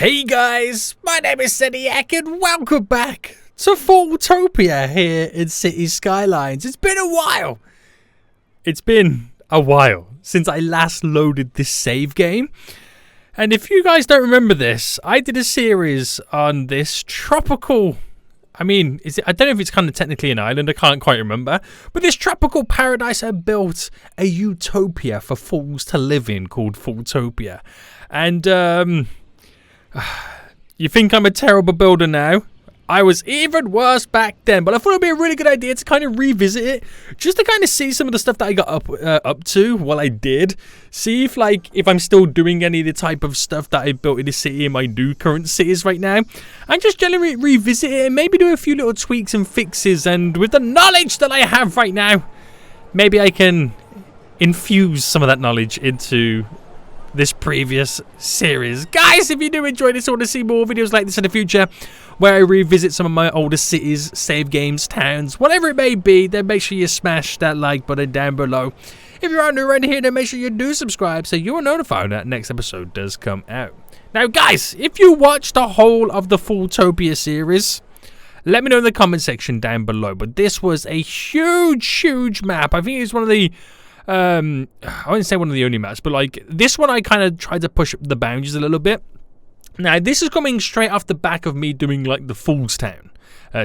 Hey guys, my name is Zediac and welcome back to Fortopia here in City Skylines. It's been a while. It's been a while since I last loaded this save game. And if you guys don't remember this, I did a series on this tropical... I don't know if it's kind of technically an island, I can't quite remember. But this tropical paradise I built a utopia for fools to live in called Fortopia. And, you think I'm a terrible builder now? I was even worse back then, but I thought it'd be a really good idea to kind of revisit it, just to kind of see some of the stuff that I got up to while I did. See if I'm still doing any of the type of stuff that I built in the city in my new current cities right now, and just generally revisit it and maybe do a few little tweaks and fixes. And with the knowledge that I have right now, maybe I can infuse some of that knowledge into this previous series. Guys, if you do enjoy this or want to see more videos like this in the future, where I revisit some of my older cities, save games, towns, whatever it may be, then make sure you smash that like button down below. If you're new around here, then make sure you do subscribe so you are notified when that next episode does come out. Now guys, if you watched the whole of the Fortopia series, let me know in the comment section down below. But this was a huge map. I think it was one of the I wouldn't say one of the only maps, but like this one I kind of tried to push the boundaries a little bit. Now this is coming straight off the back of me doing like the Fool's Town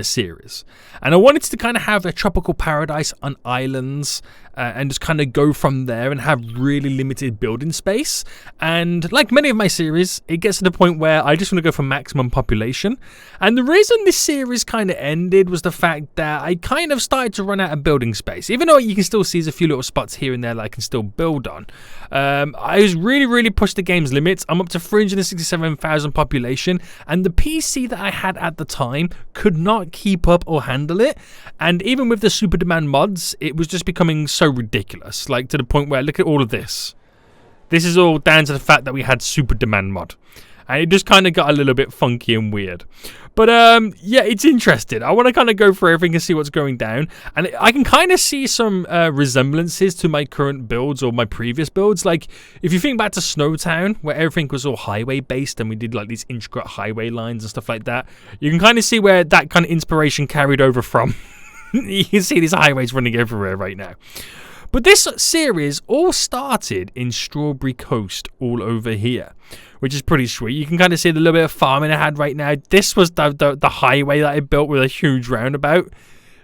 series, and I wanted to kind of have a tropical paradise on islands and just kind of go from there and have really limited building space. And like many of my series, it gets to the point where I just want to go for maximum population. And the reason this series kind of ended was the fact that I kind of started to run out of building space. Even though you can still see there's a few little spots here and there that I can still build on, I was really pushed the game's limits. I'm up to 367,000 population, and the PC that I had at the time could not keep up or handle it. And even with the super demand mods, it was just becoming so ridiculous, like to the point where look at all of this. This is all down to the fact that we had super demand mod, and it just kind of got a little bit funky and weird. But yeah, it's interesting. I want to kind of go through everything and see what's going down, and I can kind of see some resemblances to my current builds or my previous builds. Like if you think back to Snowtown, where everything was all highway based and we did like these intricate highway lines and stuff like that, you can kind of see where that kind of inspiration carried over from. You can see these highways running everywhere right now. But this series all started in Strawberry Coast all over here, which is pretty sweet. You can kind of see the little bit of farming I had right now. This was the highway that I built with a huge roundabout.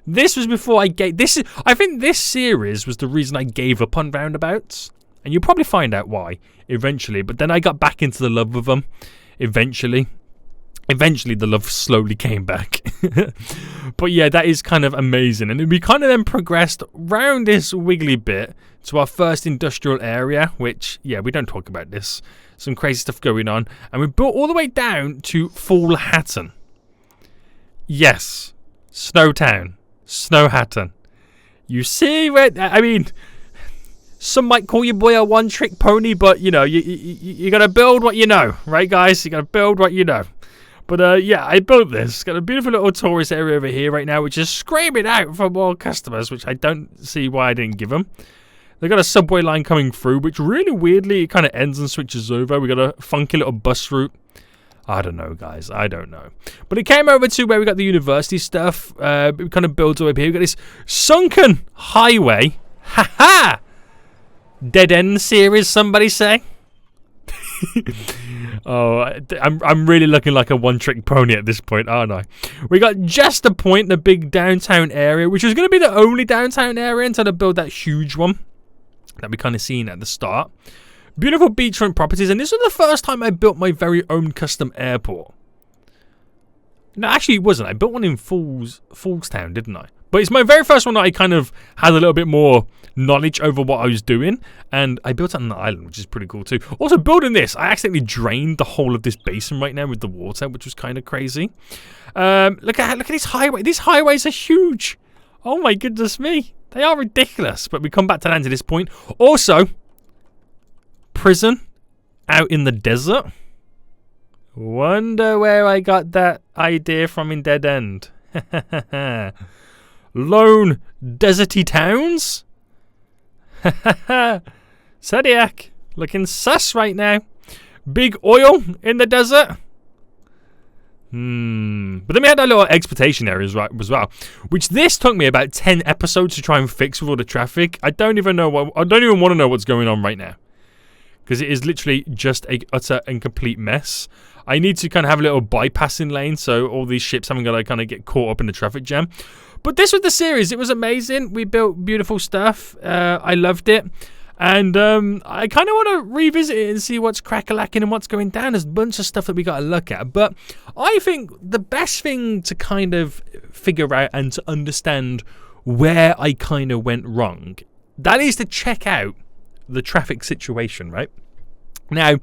This was before I gave... I think this series was the reason I gave up on roundabouts. And you'll probably find out why eventually. But then I got back into the love of them eventually. Eventually, the love slowly came back. But yeah, that is kind of amazing. And we kind of then progressed round this wiggly bit to our first industrial area, which, yeah, we don't talk about this. Some crazy stuff going on. And we built all the way down to Hatton. Yes, Snowtown, Hatton. You see where... some might call your boy a one-trick pony, but, you know, you got to build what you know, right, guys? You got to build what you know. But yeah, I built this. Got a beautiful little tourist area over here right now, which is screaming out for more customers, which I don't see why I didn't give them. They got a subway line coming through, which really weirdly it kind of ends and switches over. We got a funky little bus route. I don't know, guys. I don't know. But it came over to where we got the university stuff. We kind of built over here. We got this sunken highway. Ha ha! Dead end series, somebody say. Oh, I'm really looking like a one-trick pony at this point, aren't I? We got just a point, the big downtown area, which was going to be the only downtown area until I built that huge one that we kind of seen at the start. Beautiful beachfront properties, and this was the first time I built my very own custom airport. No, actually it wasn't. I built one in Foolstown, didn't I? But it's my very first one that I kind of had a little bit more knowledge over what I was doing. And I built it on an island, which is pretty cool too. Also, building this, I accidentally drained the whole of this basin right now with the water, which was kind of crazy. Look at this highway. These highways are huge. Oh my goodness me. They are ridiculous. But we come back to land at this point. Also, prison out in the desert. Wonder where I got that idea from in Dead End. Lone deserty towns. Zediac looking sus right now. Big oil in the desert. But then we had our little exploitation areas as well, which this took me about 10 episodes to try and fix with all the traffic. I don't even want to know what's going on right now, because it is literally just a utter and complete mess. I need to kind of have a little bypassing lane, so all these ships haven't got to kind of get caught up in the traffic jam. But this was the series. It was amazing. We built beautiful stuff. I loved it. And I kind of want to revisit it and see what's crack-a-lacking and what's going down. There's a bunch of stuff that we got to look at. But I think the best thing to kind of figure out and to understand where I kind of went wrong, that is to check out the traffic situation, right? Now,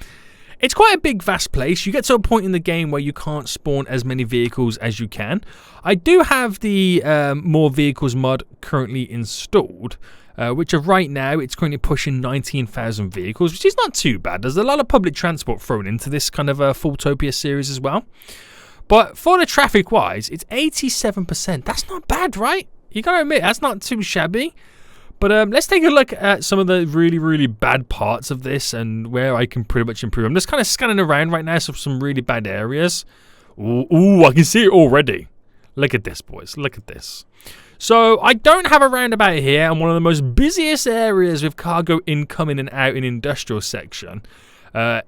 it's quite a big, vast place. You get to a point in the game where you can't spawn as many vehicles as you can. I do have the More Vehicles mod currently installed, which right now it's currently pushing 19,000 vehicles, which is not too bad. There's a lot of public transport thrown into this kind of Fortopia series as well. But for the traffic-wise, it's 87%. That's not bad, right? You gotta admit, that's not too shabby. But let's take a look at some of the really, really bad parts of this and where I can pretty much improve. I'm just kind of scanning around right now, so some really bad areas. Ooh, I can see it already. Look at this, boys. Look at this. So I don't have a roundabout here. I'm one of the most busiest areas with cargo incoming and out in industrial section.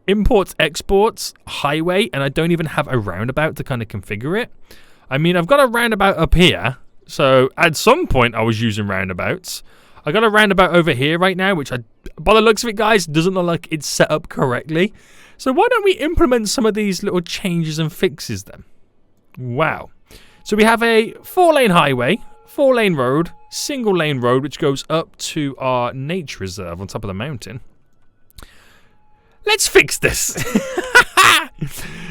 Imports, exports, highway, and I don't even have a roundabout to kind of configure it. I mean, I've got a roundabout up here. So at some point I was using roundabouts. I got a roundabout over here right now, which by the looks of it, guys, doesn't look like it's set up correctly. So why don't we implement some of these little changes and fixes then? Wow. So we have a 4-lane highway, 4-lane road, single-lane road, which goes up to our nature reserve on top of the mountain. Let's fix this.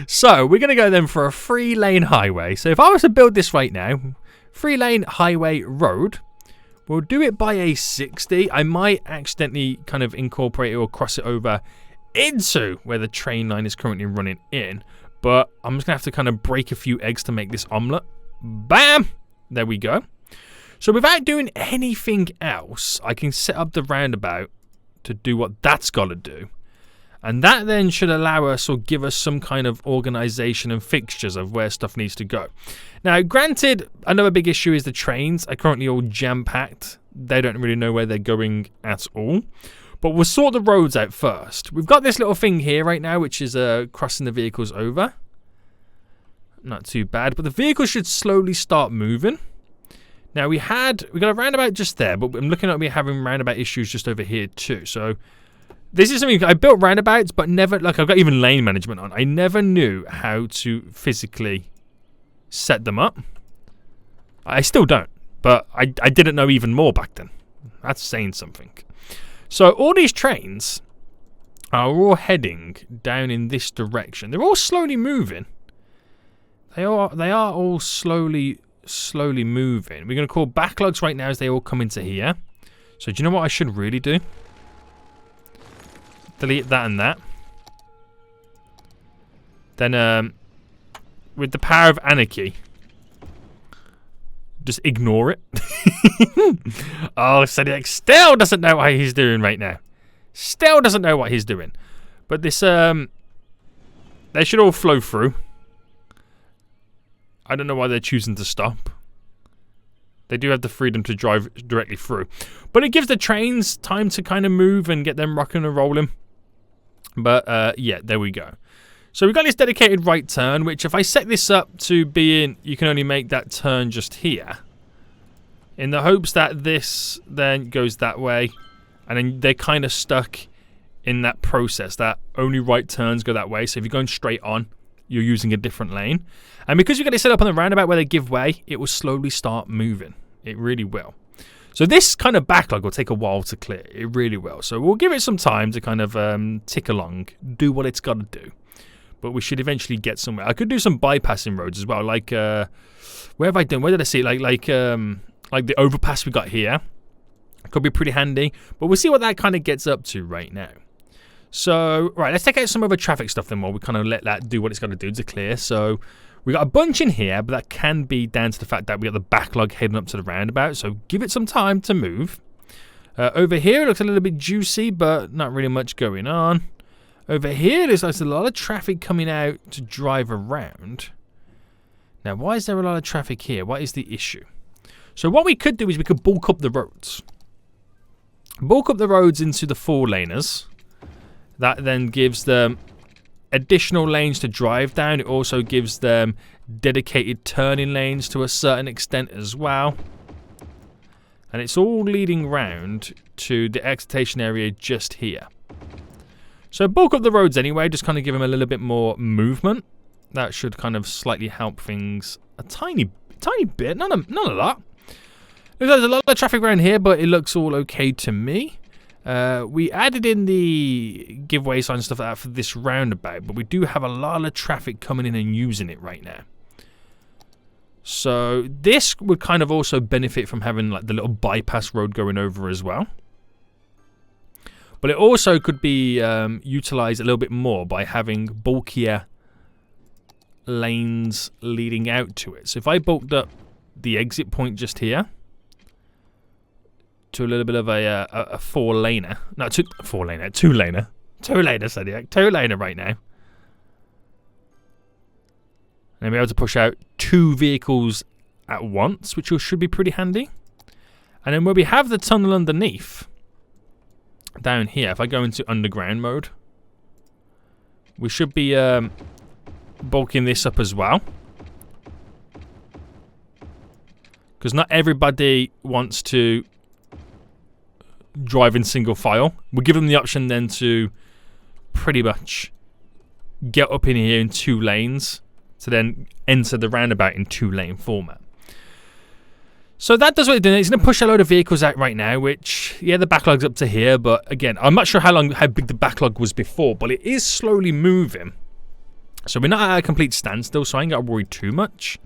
So we're going to go then for a 3-lane highway. So if I was to build this right now, 3-lane highway road, we'll do it by a 60. I might accidentally kind of incorporate it or cross it over into where the train line is currently running in. But I'm just going to have to kind of break a few eggs to make this omelette. Bam! There we go. So without doing anything else, I can set up the roundabout to do what that's got to do. And that then should allow us or give us some kind of organization and fixtures of where stuff needs to go. Now, granted, another big issue is the trains are currently all jam-packed. They don't really know where they're going at all. But we'll sort the roads out first. We've got this little thing here right now, which is crossing the vehicles over. Not too bad, but the vehicles should slowly start moving. Now, we got a roundabout just there, but I'm looking at me having roundabout issues just over here too. So this is something I built roundabouts, but never, like, I've got even lane management on. I never knew how to physically set them up. I still don't, but I didn't know even more back then. That's saying something. So all these trains are all heading down in this direction. They're all slowly moving. They are all slowly moving. We're going to call backlogs right now as they all come into here. So do you know what I should really do? Delete that and that. Then with the power of anarchy, just ignore it. Oh, Sediak still doesn't know what he's doing right now. Still doesn't know what he's doing. But this, they should all flow through. I don't know why they're choosing to stop. They do have the freedom to drive directly through. But it gives the trains time to kind of move and get them rocking and rolling. But, yeah, there we go. So we've got this dedicated right turn, which if I set this up to being, you can only make that turn just here. In the hopes that this then goes that way. And then they're kind of stuck in that process, that only right turns go that way. So if you're going straight on, you're using a different lane. And because you've got it set up on the roundabout where they give way, it will slowly start moving. It really will. So this kind of backlog will take a while to clear. It really will. So we'll give it some time to kind of tick along, do what it's got to do. But we should eventually get somewhere. I could do some bypassing roads as well. Like, where have I done? Where did I see it? Like the overpass we got here. Could be pretty handy. But we'll see what that kind of gets up to right now. So, right, let's take out some other traffic stuff then while we kind of let that do what it's got to do to clear. So, we got a bunch in here, but that can be down to the fact that we got the backlog heading up to the roundabout. So, give it some time to move. Over here, it looks a little bit juicy, but not really much going on. Over here, there's a lot of traffic coming out to drive around. Now, why is there a lot of traffic here? What is the issue? So what we could do is we could bulk up the roads. Bulk up the roads into the 4-laners. That then gives them additional lanes to drive down. It also gives them dedicated turning lanes to a certain extent as well. And it's all leading round to the excitation area just here. So bulk up the roads anyway, just kind of give them a little bit more movement. That should kind of slightly help things a tiny bit, not a lot. There's a lot of traffic around here, but it looks all okay to me. We added in the giveaway sign and stuff like that for this roundabout, but we do have a lot of traffic coming in and using it right now. So this would kind of also benefit from having like the little bypass road going over as well. But it also could be utilized a little bit more by having bulkier lanes leading out to it. So if I bulked up the exit point just here to a little bit of a 4-laner, no, 2-laner, 2-laner, 2-laner, Sediak, 2-laner right now. And be able to push out 2 vehicles at once, which should be pretty handy. And then where we have the tunnel underneath, down here, if I go into underground mode, we should be bulking this up as well. Because not everybody wants to drive in single file. We'll give them the option then to pretty much get up in here in 2 lanes to then enter the roundabout in 2-lane format. So that does what it's doing. It's going to push a load of vehicles out right now, which, yeah, the backlog's up to here. But again, I'm not sure how big the backlog was before, but it is slowly moving. So we're not at a complete standstill, so I ain't got to worry too much.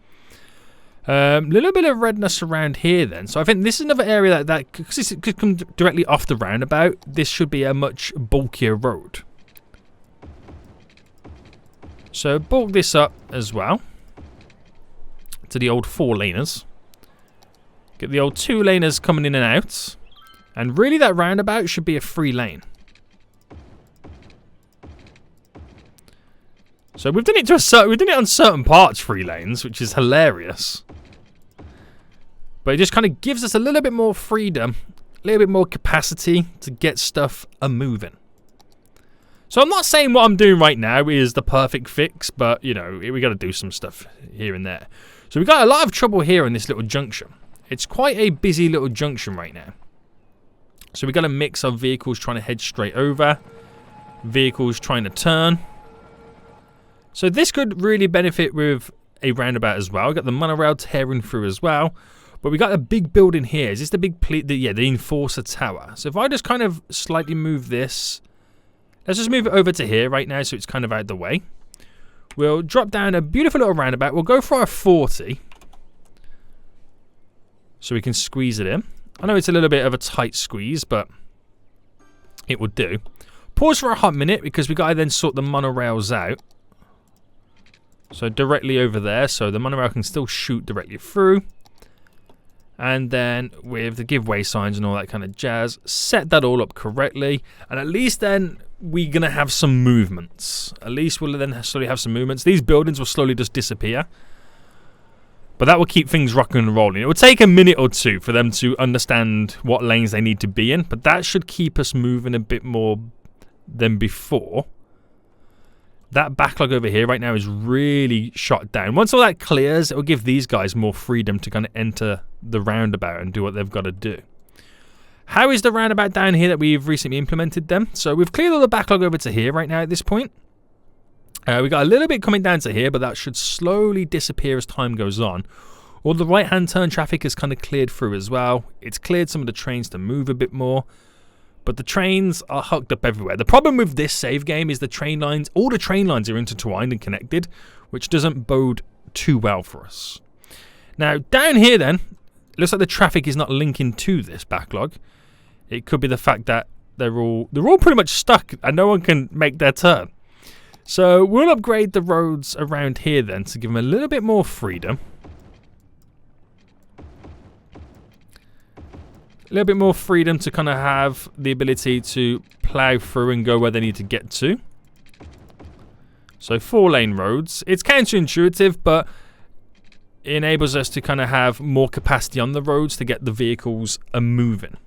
Little bit of redness around here then. So I think this is another area that because this could come directly off the roundabout, this should be a much bulkier road. So bulk this up as well to the old 4-laners. Get the old 2-laners coming in and out. And really that roundabout should be a 3-lane. So we've done it on certain parts 3 lanes, which is hilarious. But it just kind of gives us a little bit more freedom, a little bit more capacity to get stuff a-moving. So I'm not saying what I'm doing right now is the perfect fix, but, you know, we got to do some stuff here and there. So we've got a lot of trouble here in this little junction. It's quite a busy little junction right now. So we've got a mix of vehicles trying to head straight over, vehicles trying to turn. So this could really benefit with a roundabout as well. We've got the monorail tearing through as well. But we got a big building here. Is this the big, the Enforcer Tower? So if I just kind of slightly move this, let's just move it over to here right now so it's kind of out the way. We'll drop down a beautiful little roundabout. We'll go for our 40. So we can squeeze it in. I know it's a little bit of a tight squeeze, but it will do. Pause for a hot minute because we got to then sort the monorails out. So directly over there, so the monorail can still shoot directly through. And then with the giveaway signs and all that kind of jazz, set that all up correctly. And at least then we're going to have some movements. At least we'll then slowly have some movements. These buildings will slowly just disappear. But that will keep things rocking and rolling. It will take a minute or two for them to understand what lanes they need to be in. But that should keep us moving a bit more than before. That backlog over here right now is really shot down. Once all that clears, it will give these guys more freedom to kind of enter the roundabout and do what they've got to do. How is the roundabout down here that we've recently implemented then? So we've cleared all the backlog over to here right now at this point. We got a little bit coming down to here, but that should slowly disappear as time goes on. All the right-hand turn traffic is kind of cleared through as well. It's cleared some of the trains to move a bit more. But the trains are hooked up everywhere. The problem with this save game is the train lines, all the train lines are intertwined and connected, which doesn't bode too well for us. Now, down here then, it looks like the traffic is not linking to this backlog. It could be the fact that they're all pretty much stuck and no one can make their turn. So we'll upgrade the roads around here then to give them a little bit more freedom. A little bit more freedom to kind of have the ability to plow through and go where they need to get to. So 4-lane roads. It's counterintuitive, but it enables us to kind of have more capacity on the roads to get the vehicles moving.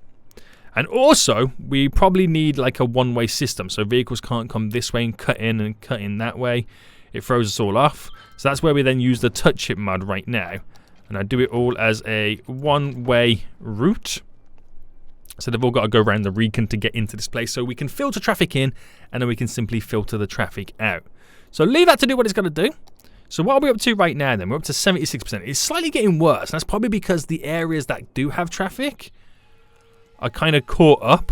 And also, we probably need like a one-way system, so vehicles can't come this way and cut in that way. It throws us all off. So that's where we then use the touch it mod right now. And I do it all as a one-way route. So they've all got to go around the Recon to get into this place. So we can filter traffic in, and then we can simply filter the traffic out. So leave that to do what it's going to do. So what are we up to right now then? We're up to 76%. It's slightly getting worse. That's probably because the areas that do have traffic are kind of caught up.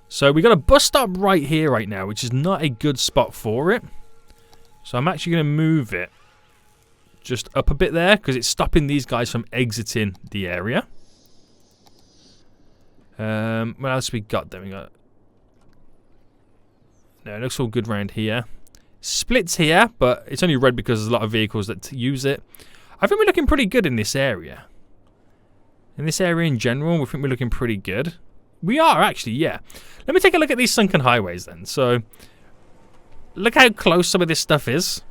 So we got a bus stop right here right now, which is not a good spot for it. So I'm actually going to move it just up a bit there because it's stopping these guys from exiting the area. What else we got then? We got... No, it looks all good around here. Splits here, but it's only red because there's a lot of vehicles that use it. I think we're looking pretty good in this area. In this area in general, we think we're looking pretty good. We are actually, yeah. Let me take a look at these sunken highways then. So, look how close some of this stuff is.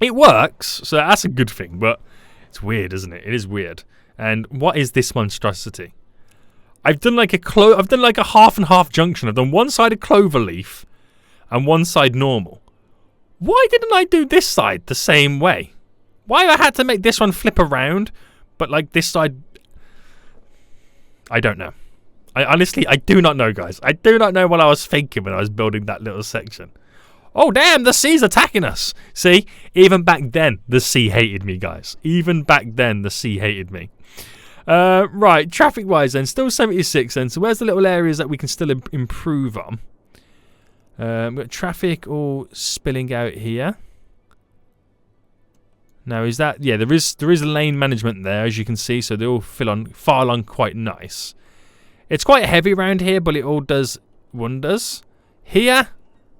It works, so that's a good thing, but it's weird, isn't it? It is weird. And what is this monstrosity? I've done like a half and half junction. I've done one side of cloverleaf and one side normal. Why didn't I do this side the same way? Why I had to make this one flip around, but like this side... I don't know. I do not know, guys. I do not know what I was thinking when I was building that little section. Oh, damn, the sea's attacking us. See, even back then, the sea hated me, guys. Even back then, the sea hated me. Right, traffic-wise then, still 76 then. So where's the little areas that we can still improve on? We've got traffic all spilling out here. Now, is that... Yeah, there is lane management there, as you can see. So they all file on quite nice. It's quite heavy around here, but it all does wonders. Here,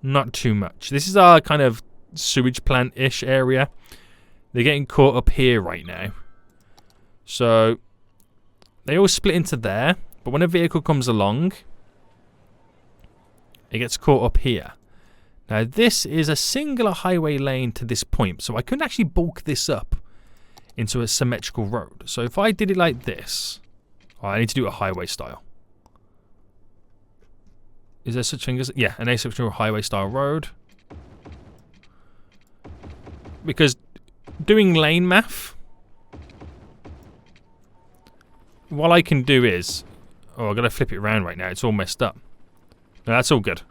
not too much. This is our kind of sewage plant-ish area. They're getting caught up here right now. So, they all split into there. But when a vehicle comes along, it gets caught up here. Now, this is a singular highway lane to this point. So, I couldn't actually bulk this up into a symmetrical road. So, if I did it like this... Oh, I need to do it a highway style. Is there such thing as... Yeah, an asymmetrical highway style road. Because doing lane math... What I can do is... Oh, I've got to flip it around right now. It's all messed up. No, that's all good.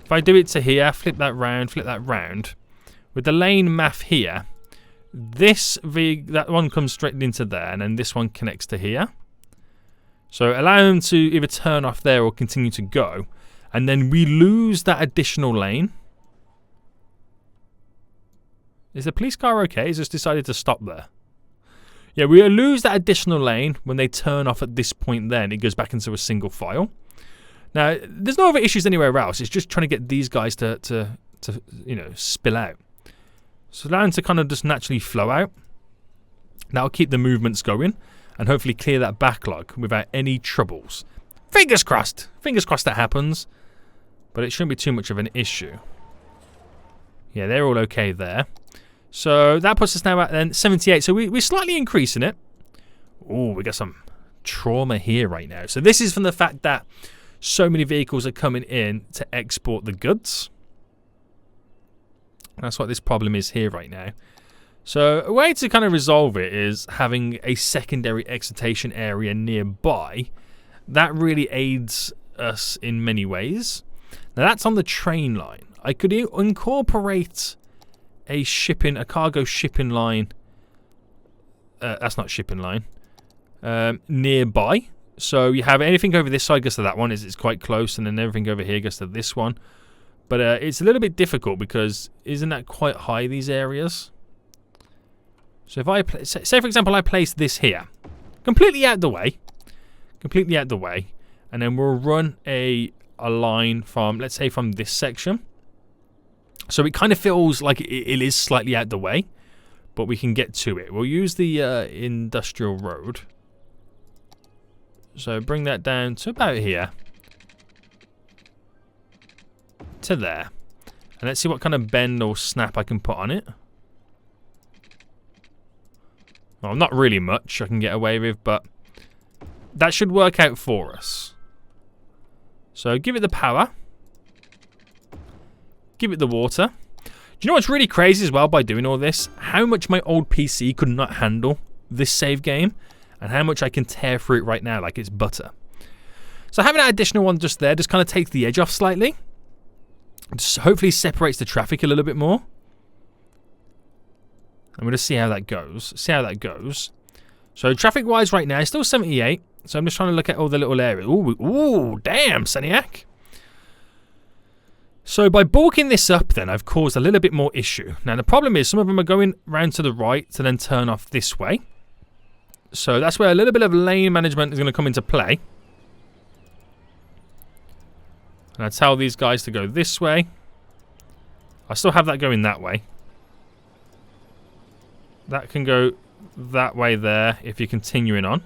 If I do it to here, flip that round. With the lane math here, that one comes straight into there, and then this one connects to here. So allow them to either turn off there or continue to go. And then we lose that additional lane. Is the police car okay? It's just decided to stop there. Yeah, we lose that additional lane when they turn off at this point then. It goes back into a single file. Now, there's no other issues anywhere else. It's just trying to get these guys to you know, spill out. So allow them to kind of just naturally flow out. That'll keep the movements going. And hopefully clear that backlog without any troubles. Fingers crossed. Fingers crossed that happens. But it shouldn't be too much of an issue. Yeah, they're all okay there. So that puts us now at then 78. So we're slightly increasing it. Oh, we got some trauma here right now. So this is from the fact that so many vehicles are coming in to export the goods. That's what this problem is here right now. So a way to kind of resolve it is having a secondary excitation area nearby. That really aids us in many ways. Now that's on the train line. I could incorporate a cargo shipping line. That's not shipping line. Nearby. So you have anything over this side goes to that one. It's quite close, and then everything over here goes to this one. But it's a little bit difficult because isn't that quite high, these areas? So if I say for example I place this here, completely out the way, and then we'll run a line from, let's say, from this section. So it kind of feels like it is slightly out the way, but we can get to it. We'll use the industrial road. So bring that down to about here, to there, and let's see what kind of bend or snap I can put on it. Well, not really much I can get away with, but that should work out for us. So give it the power. Give it the water. Do you know what's really crazy as well by doing all this? How much my old PC could not handle this save game, and how much I can tear through it right now like it's butter. So having that additional one just there just kind of takes the edge off slightly. Just hopefully separates the traffic a little bit more. I'm going to see how that goes. So traffic-wise right now, it's still 78. So I'm just trying to look at all the little areas. Ooh, damn, Seniac. So by bulking this up then, I've caused a little bit more issue. Now the problem is some of them are going round to the right to then turn off this way. So that's where a little bit of lane management is going to come into play. And I tell these guys to go this way. I still have that going that way. That can go that way there if you're continuing on.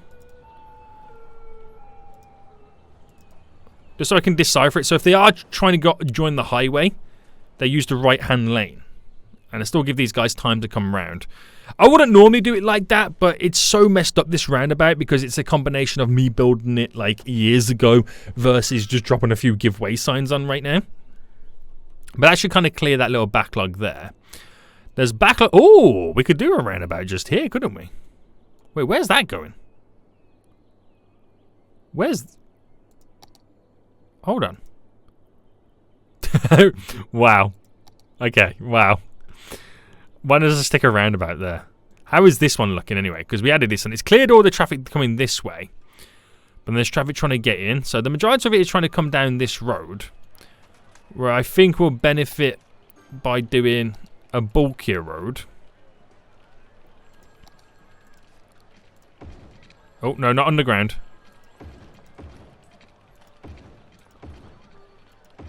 Just so I can decipher it. So if they are trying to join the highway, they use the right-hand lane. And I still give these guys time to come round. I wouldn't normally do it like that, but it's so messed up, this roundabout, because it's a combination of me building it like years ago versus just dropping a few giveaway signs on right now. But that should kind of clear that little backlog there. There's backlog. Oh, we could do a roundabout just here, couldn't we? Wait, where's that going? Where's... Hold on. Wow. Okay, wow. Why does it stick a roundabout there? How is this one looking anyway? Because we added this and it's cleared all the traffic coming this way. But there's traffic trying to get in. So the majority of it is trying to come down this road. Where I think we'll benefit by doing a bulkier road. Oh, no, not underground.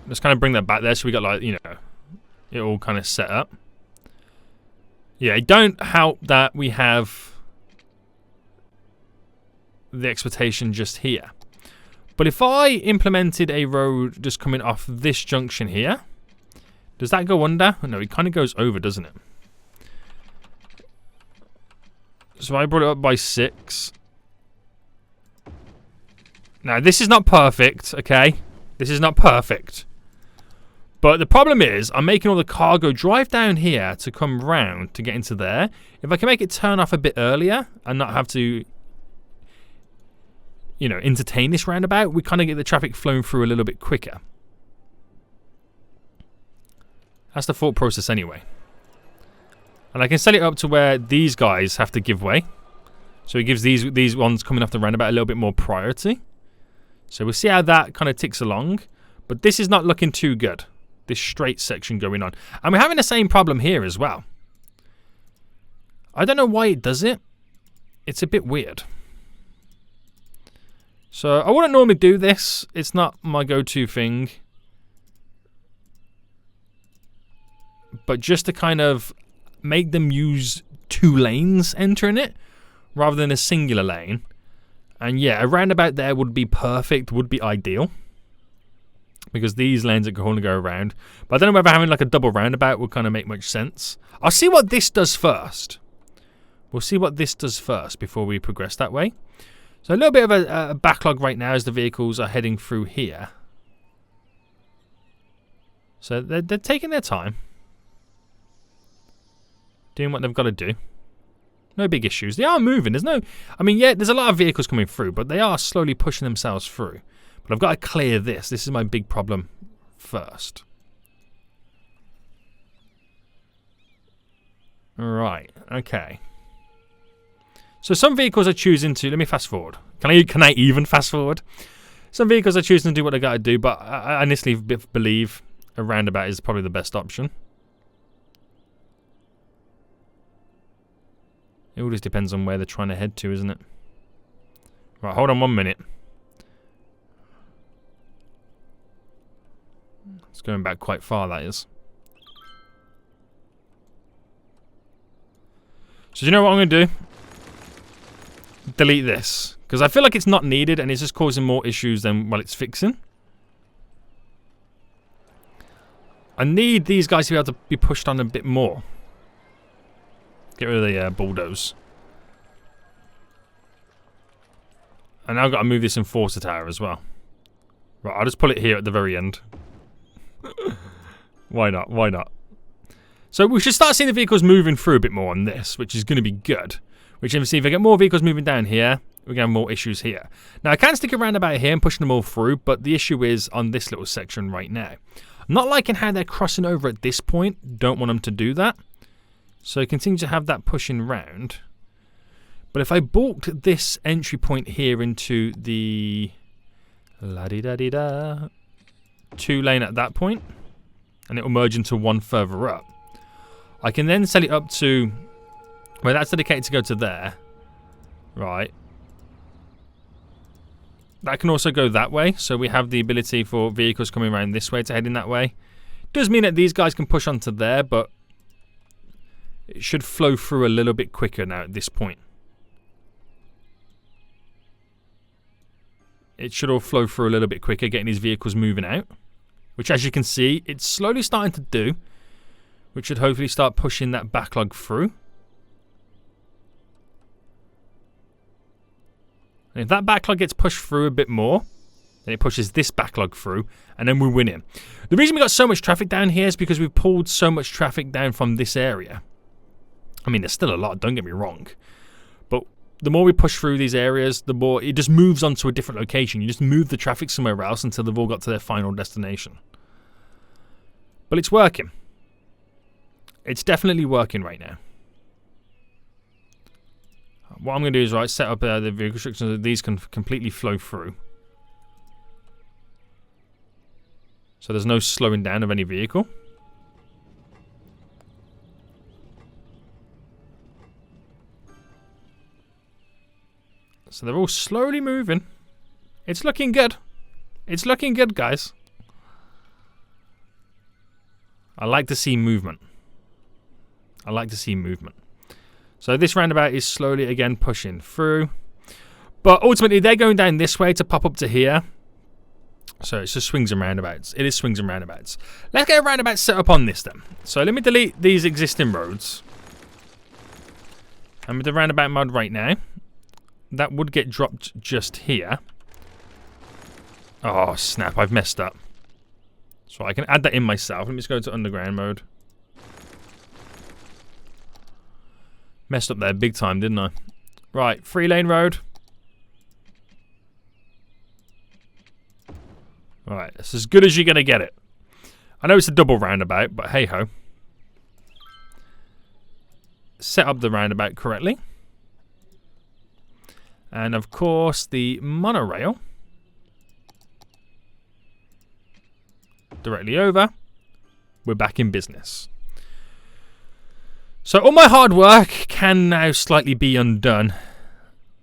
Let's kind of bring that back there so we got, like, you know, it all kind of set up. Yeah, it don't help that we have the exploitation just here. But if I implemented a road just coming off this junction here, does that go under? No, it kind of goes over, doesn't it? So I brought it up by 6. Now, this is not perfect, okay? This is not perfect. But the problem is, I'm making all the cargo drive down here to come round to get into there. If I can make it turn off a bit earlier and not have to, you know, entertain this roundabout, we kind of get the traffic flowing through a little bit quicker. That's the thought process anyway. And I can set it up to where these guys have to give way. So it gives these ones coming off the roundabout a little bit more priority. So we'll see how that kind of ticks along. But this is not looking too good. This straight section going on. And we're having the same problem here as well. I don't know why it does it. It's a bit weird. So I wouldn't normally do this. It's not my go-to thing. But just to kind of make them use 2 lanes entering it rather than a singular lane. And yeah, a roundabout there would be perfect, would be ideal. Because these lanes are going to go around. But I don't know whether having like a double roundabout would kind of make much sense. I'll see what this does first. We'll see what this does first before we progress that way. So a little bit of a backlog right now as the vehicles are heading through here. So they're taking their time. Doing what they've got to do. No big issues. They are moving. There's no... I mean, yeah, there's a lot of vehicles coming through, but they are slowly pushing themselves through. But I've got to clear this. This is my big problem first. Right. Okay. So some vehicles are choosing to... Let me fast forward. Can I even fast forward? Some vehicles are choosing to do what they got to do, but I honestly believe a roundabout is probably the best option. It all just depends on where they're trying to head to, isn't it? Right, hold on 1 minute. It's going back quite far, that is. So do you know what I'm going to do? Delete this. Because I feel like it's not needed and it's just causing more issues than what it's fixing. I need these guys to be able to be pushed on a bit more. Get rid of the bulldoze. And now I've got to move this in Fortopia as well. Right, I'll just pull it here at the very end. Why not? Why not? So we should start seeing the vehicles moving through a bit more on this, which is going to be good. Which, obviously, if I get more vehicles moving down here, we're going to have more issues here. Now, I can stick around about here and pushing them all through, but the issue is on this little section right now. I'm not liking how they're crossing over at this point. Don't want them to do that. So continue to have that pushing round. But if I bulked this entry point here into the la-di-da-di-da 2 lane at that point, and it will merge into one further up, I can then set it up to where that's dedicated to go to there. Right. That can also go that way, so we have the ability for vehicles coming around this way to head in that way. Does mean that these guys can push onto there, but it should flow through a little bit quicker now at this point. It should all flow through a little bit quicker, getting these vehicles moving out. Which, as you can see, it's slowly starting to do. Which should hopefully start pushing that backlog through. And if that backlog gets pushed through a bit more, then it pushes this backlog through, and then we win it. The reason we got so much traffic down here is because we've pulled so much traffic down from this area. I mean, there's still a lot, don't get me wrong. But the more we push through these areas, the more it just moves on to a different location. You just move the traffic somewhere else until they've all got to their final destination. But it's working. It's definitely working right now. What I'm going to do is, right, set up the vehicle restrictions so that these can completely flow through. So there's no slowing down of any vehicle. So they're all slowly moving. It's looking good. It's looking good, guys. I like to see movement. I like to see movement. So this roundabout is slowly again pushing through. But ultimately they're going down this way to pop up to here. So it's just swings and roundabouts. It is swings and roundabouts. Let's get a roundabout set up on this then. So let me delete these existing roads. And with the roundabout mod right now, that would get dropped just here. Oh snap, I've messed up. So I can add that in myself. Let me just go to underground mode. Messed up there big time, didn't I? Right, 3-lane road. Alright, it's as good as you're going to get it. I know it's a double roundabout, but hey-ho. Set up the roundabout correctly. And of course, the monorail. Directly over. We're back in business. So all my hard work can now slightly be undone.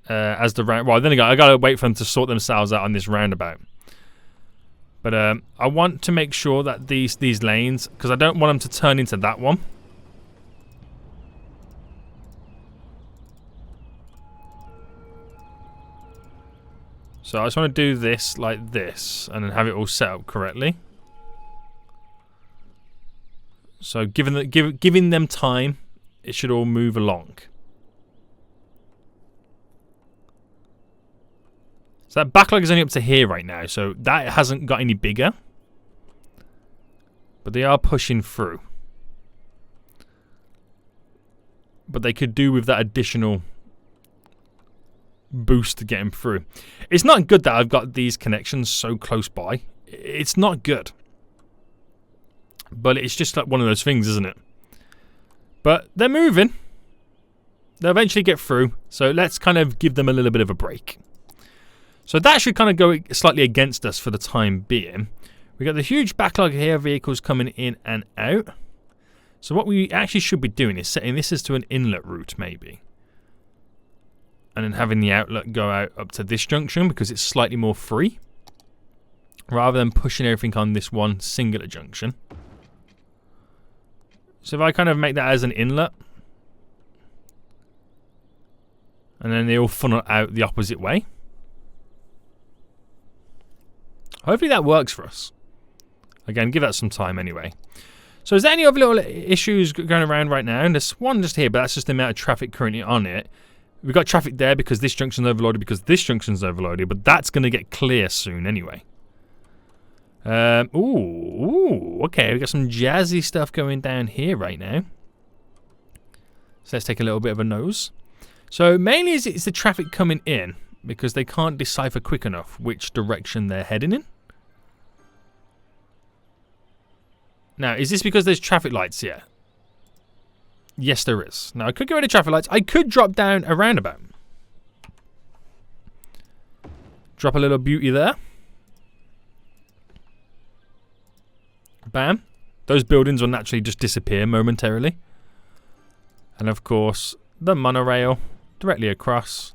As the round, well, then again, I gotta wait for them to sort themselves out on this roundabout. But I want to make sure that these lanes, because I don't want them to turn into that one. So I just want to do this like this, and then have it all set up correctly. So giving them time, it should all move along. So that backlog is only up to here right now, so that hasn't got any bigger. But they are pushing through. But they could do with that additional boost to get them through. It's not good that I've got these connections so close by. It's not good. But it's just like one of those things, isn't it? But they're moving. They'll eventually get through. So let's kind of give them a little bit of a break. So that should kind of go slightly against us for the time being. We've got the huge backlog here, vehicles coming in and out. So what we actually should be doing is setting this as to an inlet route, maybe. And then having the outlet go out up to this junction because it's slightly more free. Rather than pushing everything on this one singular junction. So if I kind of make that as an inlet. And then they all funnel out the opposite way. Hopefully that works for us. Again, give that some time anyway. So is there any other little issues going around right now? And there's one just here, but that's just the amount of traffic currently on it. We've got traffic there because this junction's overloaded, because this junction's overloaded, but that's going to get clear soon anyway. Ooh, okay, we've got some jazzy stuff going down here right now. So let's take a little bit of a nose. So mainly it's the traffic coming in, because they can't decipher quick enough which direction they're heading in. Now, is this because there's traffic lights here? Yes, there is. Now, I could get rid of traffic lights. I could drop down a roundabout. Drop a little beauty there. Bam. Those buildings will naturally just disappear momentarily. And, of course, the monorail directly across.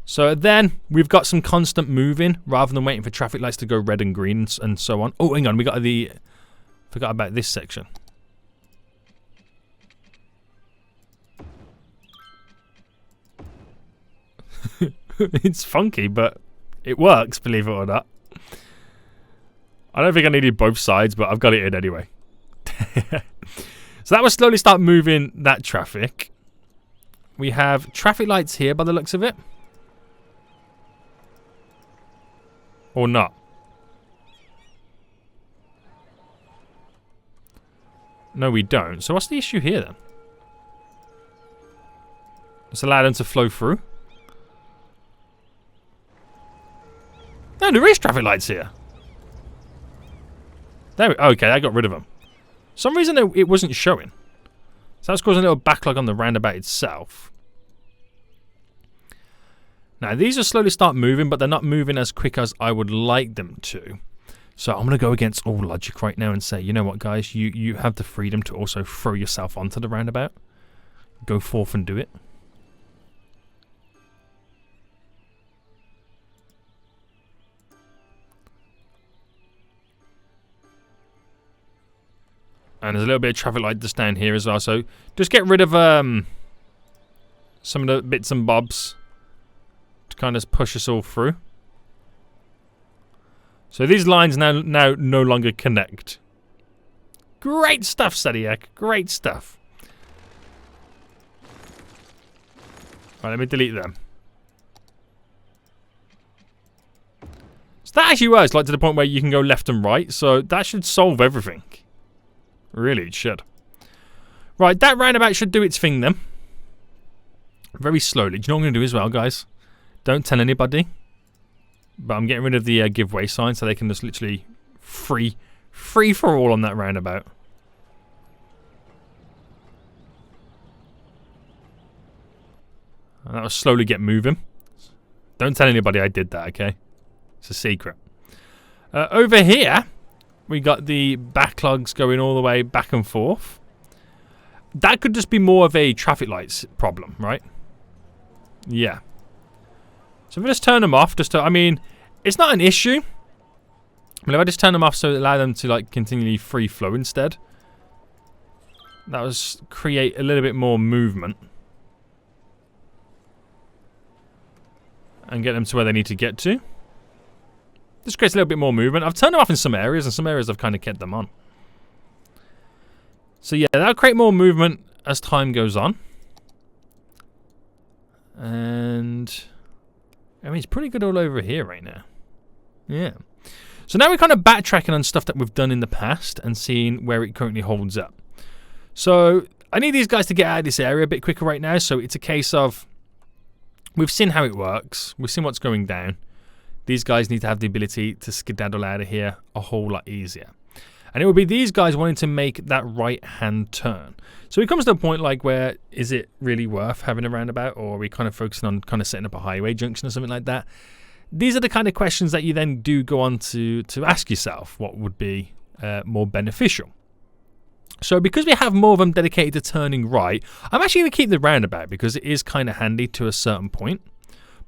So then, we've got some constant moving rather than waiting for traffic lights to go red and green and so on. Oh, hang on. We got the... Forgot about this section. It's funky, but it works, believe it or not. I don't think I needed both sides, but I've got it in anyway. So that will slowly start moving that traffic. We have traffic lights here by the looks of it. Or not. No, we don't. So what's the issue here then? Let's allow them to flow through. No, there is traffic lights here. There we, okay, I got rid of them. For some reason it wasn't showing. So that's causing a little backlog on the roundabout itself. Now, these will slowly start moving, but they're not moving as quick as I would like them to. So I'm going to go against all logic right now and say, you know what, guys? You have the freedom to also throw yourself onto the roundabout. Go forth and do it. And there's a little bit of traffic light just down here as well. So just get rid of some of the bits and bobs to kind of push us all through. So these lines now no longer connect. Great stuff, Sadiak. Great stuff. Right, let me delete them. So that actually works, like to the point where you can go left and right. So that should solve everything. Really, it should. Right, that roundabout should do its thing then. Very slowly. Do you know what I'm going to do as well, guys? Don't tell anybody. But I'm getting rid of the giveaway sign so they can just literally free for all on that roundabout. And that will slowly get moving. Don't tell anybody I did that, okay? It's a secret. Over here, we got the backlogs going all the way back and forth. That could just be more of a traffic lights problem, right? Yeah. So if I just turn them off, I mean, it's not an issue. But if I just turn them off so it allow them to like continually free flow instead, that will create a little bit more movement. And get them to where they need to get to. This creates a little bit more movement. I've turned them off in some areas, and some areas I've kind of kept them on. So yeah, that'll create more movement as time goes on. And I mean, it's pretty good all over here right now. Yeah. So now we're kind of backtracking on stuff that we've done in the past and seeing where it currently holds up. So I need these guys to get out of this area a bit quicker right now. So it's a case of we've seen how it works. We've seen what's going down. These guys need to have the ability to skedaddle out of here a whole lot easier. And it will be these guys wanting to make that right-hand turn. So it comes to a point like where is it really worth having a roundabout, or are we kind of focusing on kind of setting up a highway junction or something like that? These are the kind of questions that you then do go on to ask yourself what would be more beneficial. So because we have more of them dedicated to turning right, I'm actually going to keep the roundabout because it is kind of handy to a certain point.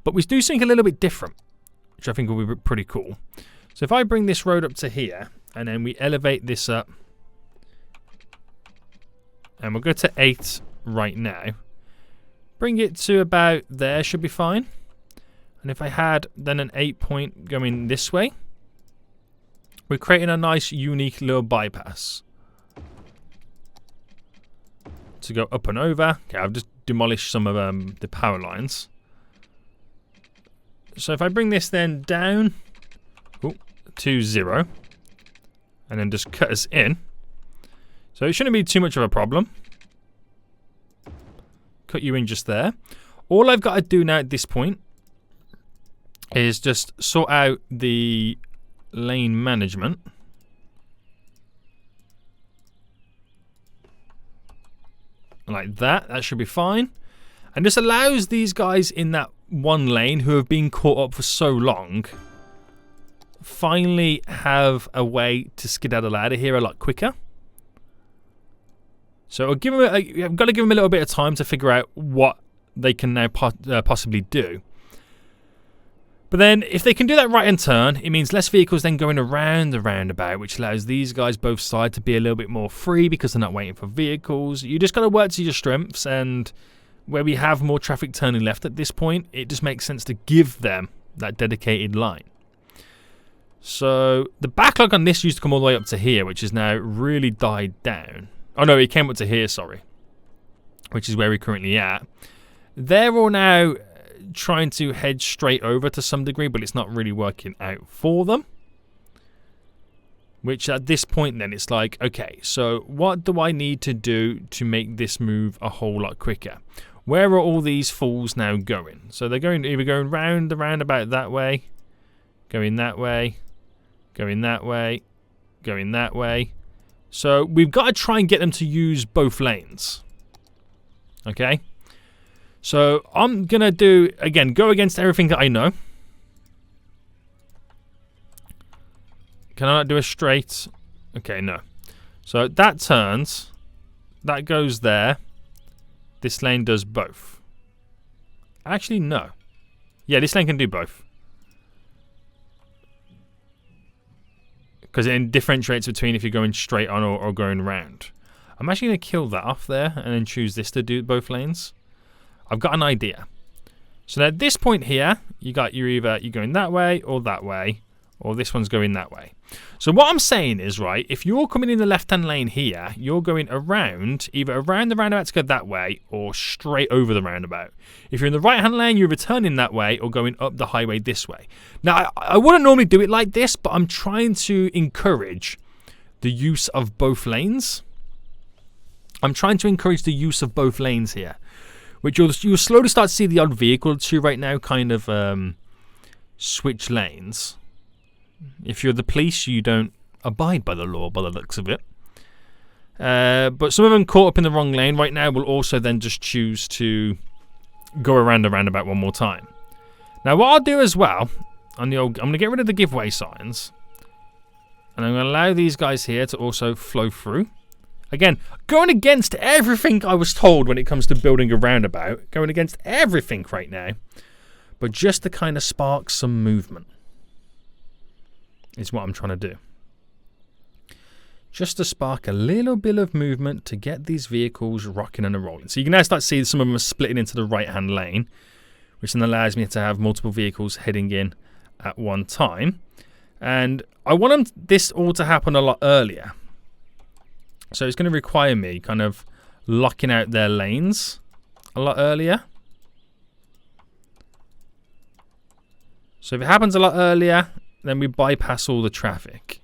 But we do something a little bit different, which I think will be pretty cool. So if I bring this road up to here, and then we elevate this up, and we'll go to 8 right now. Bring it to about there, should be fine. And if I had then an 8 point going this way, we're creating a nice unique little bypass to go up and over. Okay, I've just demolish some of the power lines. So if I bring this then down to 0, and then just cut us in. So it shouldn't be too much of a problem. Cut you in just there. All I've got to do now at this point is just sort out the lane management. Like that. That should be fine. And this allows these guys in that one lane who have been caught up for so long finally have a way to skedaddle out of here a lot quicker. So I've got to give them a little bit of time to figure out what they can now possibly do. But then if they can do that right hand turn, it means less vehicles then going around the roundabout, which allows these guys both sides to be a little bit more free because they're not waiting for vehicles. You just got to work to your strengths, and where we have more traffic turning left at this point, it just makes sense to give them that dedicated line. So the backlog on this used to come all the way up to here, which has now really died down. Oh no, it came up to here, sorry. Which is where we're currently at. They're all now trying to head straight over to some degree, but it's not really working out for them. Which at this point then it's like, okay, so what do I need to do to make this move a whole lot quicker? Where are all these fools now going? So they're either going round the roundabout that way, going that way, going that way, going that way. So we've got to try and get them to use both lanes. Okay? So I'm going to do, again, go against everything that I know. Can I not do a straight? Okay, no. So that turns. That goes there. This lane does both. Actually, no. Yeah, this lane can do both. Because it differentiates between if you're going straight on or going round. I'm actually going to kill that off there and then choose this to do both lanes. I've got an idea. So at this point here, you're going that way, or this one's going that way. So what I'm saying is, right, if you're coming in the left-hand lane here, you're going around, either around the roundabout to go that way, or straight over the roundabout. If you're in the right-hand lane, you're returning that way, or going up the highway this way. Now, I wouldn't normally do it like this, but I'm trying to encourage the use of both lanes. I'm trying to encourage the use of both lanes here, which you'll slowly start to see the odd vehicle or two right now kind of switch lanes. If you're the police, you don't abide by the law by the looks of it. But some of them caught up in the wrong lane right now will also then just choose to go around the roundabout one more time. Now what I'll do as well, I'm going to get rid of the giveaway signs. And I'm going to allow these guys here to also flow through. Again, going against everything I was told when it comes to building a roundabout. Going against everything right now. But just to kind of spark some movement is what I'm trying to do. Just to spark a little bit of movement to get these vehicles rocking and rolling. So you can now start to see some of them are splitting into the right-hand lane, which then allows me to have multiple vehicles heading in at one time. And I want this all to happen a lot earlier. So it's going to require me kind of locking out their lanes a lot earlier. So if it happens a lot earlier, then we bypass all the traffic.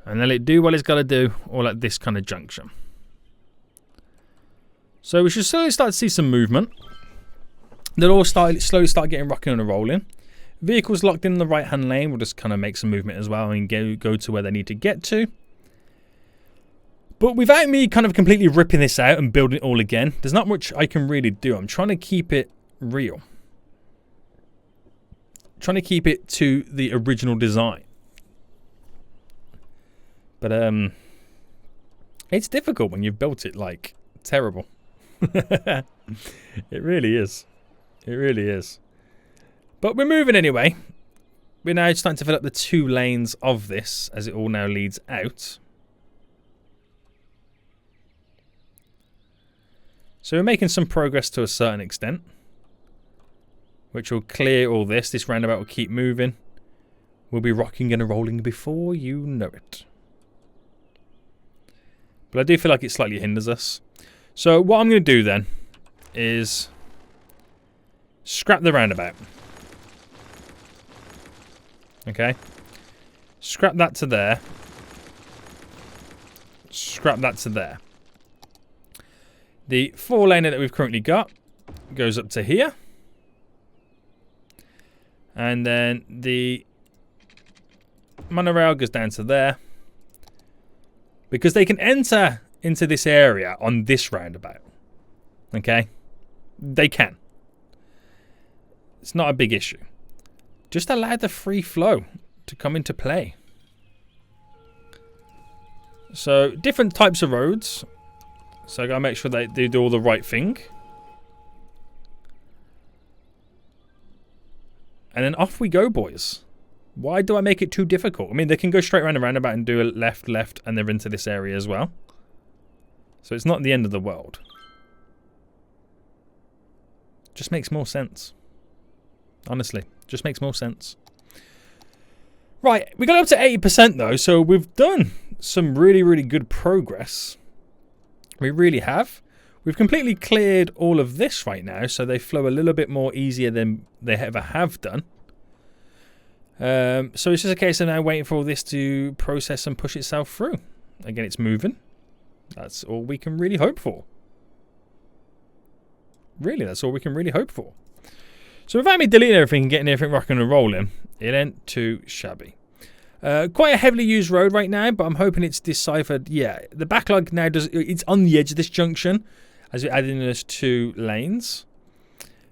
And then it do what it's got to do, all at this kind of junction. So we should slowly start to see some movement. They'll all slowly start getting rocking and rolling. Vehicles locked in the right-hand lane will just kind of make some movement as well and go to where they need to get to. But without me kind of completely ripping this out and building it all again, there's not much I can really do. I'm trying to keep it real. Trying to keep it to the original design. But it's difficult when you've built it like terrible. It really is. It really is. But we're moving anyway. We're now starting to fill up the 2 lanes of this as it all now leads out. So we're making some progress to a certain extent, which will clear all this. This roundabout will keep moving. We'll be rocking and rolling before you know it. But I do feel like it slightly hinders us. So what I'm going to do then is scrap the roundabout. Okay. Scrap that to there. Scrap that to there. The 4-laner that we've currently got goes up to here. And then the monorail goes down to there. Because they can enter into this area on this roundabout. Okay? They can. It's not a big issue. Just allow the free flow to come into play. So, different types of roads. So, I gotta make sure they do all the right thing. And then off we go, boys. Why do I make it too difficult? I mean, they can go straight around the roundabout and do a left, and they're into this area as well. So it's not the end of the world. Just makes more sense. Honestly, just makes more sense. Right, we got up to 80% though, so we've done some really, really good progress. We really have. We've completely cleared all of this right now, so they flow a little bit more easier than they ever have done. So it's just a case of now waiting for all this to process and push itself through. Again, it's moving. That's all we can really hope for. Really, that's all we can really hope for. So without me deleting everything and getting everything rocking and rolling, it ain't too shabby. Quite a heavily used road right now, but I'm hoping it's deciphered. Yeah, the backlog now it's on the edge of this junction as we're adding those 2 lanes.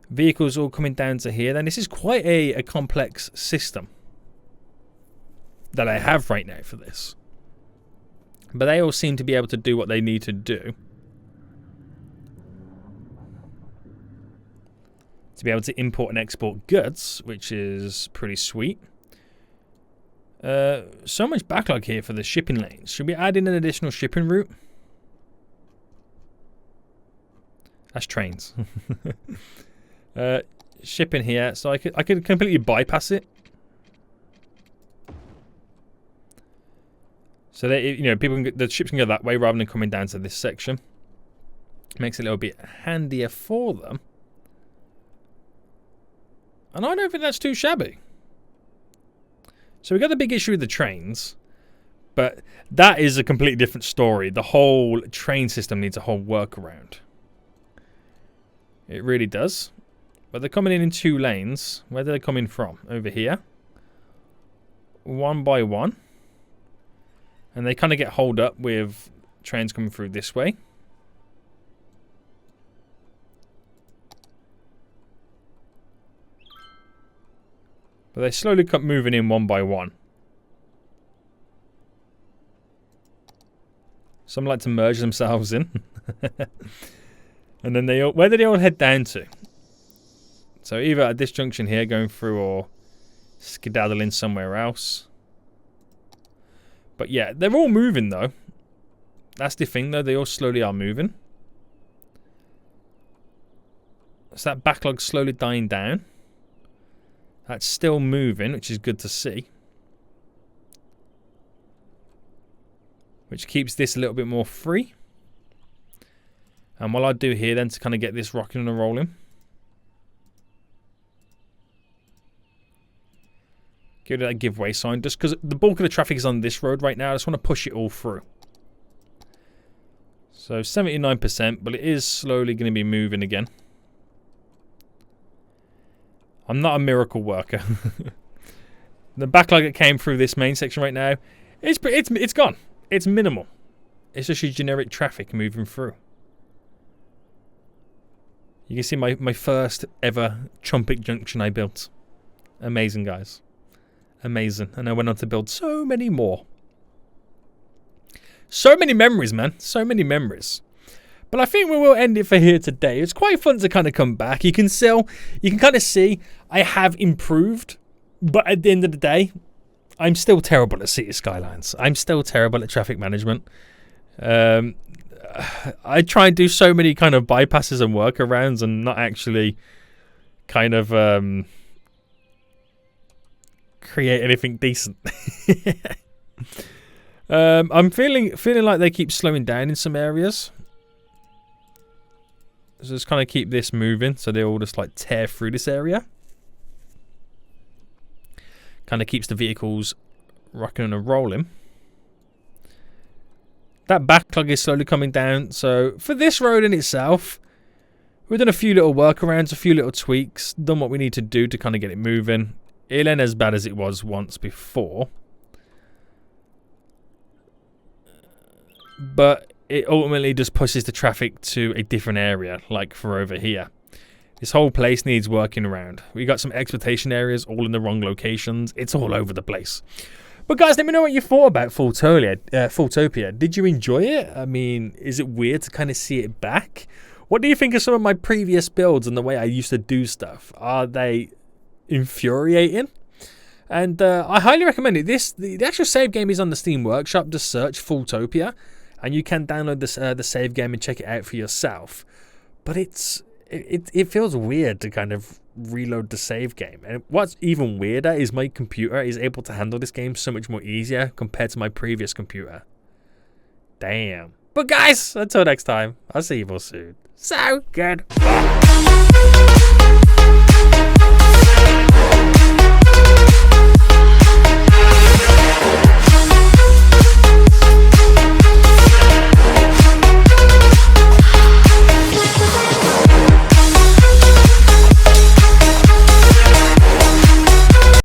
Vehicles all coming down to here. Then this is quite a complex system that I have right now for this. But they all seem to be able to do what they need to do to be able to import and export goods, which is pretty sweet. So much backlog here for the shipping lanes. Should we add in an additional shipping route? That's trains. Shipping here, so I could completely bypass it. So that, you know, the ships can go that way rather than coming down to this section. Makes it a little bit handier for them. And I don't think that's too shabby. So we got the big issue with the trains, but that is a completely different story. The whole train system needs a whole workaround. It really does. But they're coming in 2 lanes. Where do they come in from? Over here. 1 by 1. And they kind of get holed up with trains coming through this way. But they slowly keep moving in 1 by 1. Some like to merge themselves in. And then where do they all head down to? So either at this junction here going through or skedaddling somewhere else. But yeah, they're all moving though. That's the thing though, they all slowly are moving. So that backlog's slowly dying down. That's still moving, which is good to see. Which keeps this a little bit more free. And what I'll do here then to kind of get this rocking and rolling. Give it that giveaway sign. Just because the bulk of the traffic is on this road right now. I just want to push it all through. So 79%, but it is slowly going to be moving again. I'm not a miracle worker. The backlog that came through this main section right now, it's gone. It's minimal. It's just your generic traffic moving through. You can see my first ever Trumpet Junction I built. Amazing, guys. Amazing. And I went on to build so many more. So many memories, man. So many memories. But I think we will end it for here today. It's quite fun to kind of come back. You can kind of see I have improved. But at the end of the day, I'm still terrible at City Skylines. I'm still terrible at traffic management. I try and do so many kind of bypasses and workarounds and not actually kind of create anything decent. I'm feeling like they keep slowing down in some areas. So just kind of keep this moving, so they all just like tear through this area. Kind of keeps the vehicles rocking and rolling. That backlog is slowly coming down. So for this road in itself, we've done a few little workarounds, a few little tweaks, done what we need to do to kind of get it moving. It ain't as bad as it was once before, but it ultimately just pushes the traffic to a different area, like for over here. This whole place needs working around. We got some exploitation areas all in the wrong locations. It's all over the place. But guys, let me know what you thought about Fortopia. Did you enjoy it? I mean, is it weird to kind of see it back? What do you think of some of my previous builds and the way I used to do stuff? Are they infuriating? And I highly recommend it. The actual save game is on the Steam Workshop. Just search Fortopia, and you can download the save game and check it out for yourself. But it feels weird to kind of reload the save game. And what's even weirder is my computer is able to handle this game so much more easier compared to my previous computer. Damn. But guys, until next time, I'll see you all soon. So good.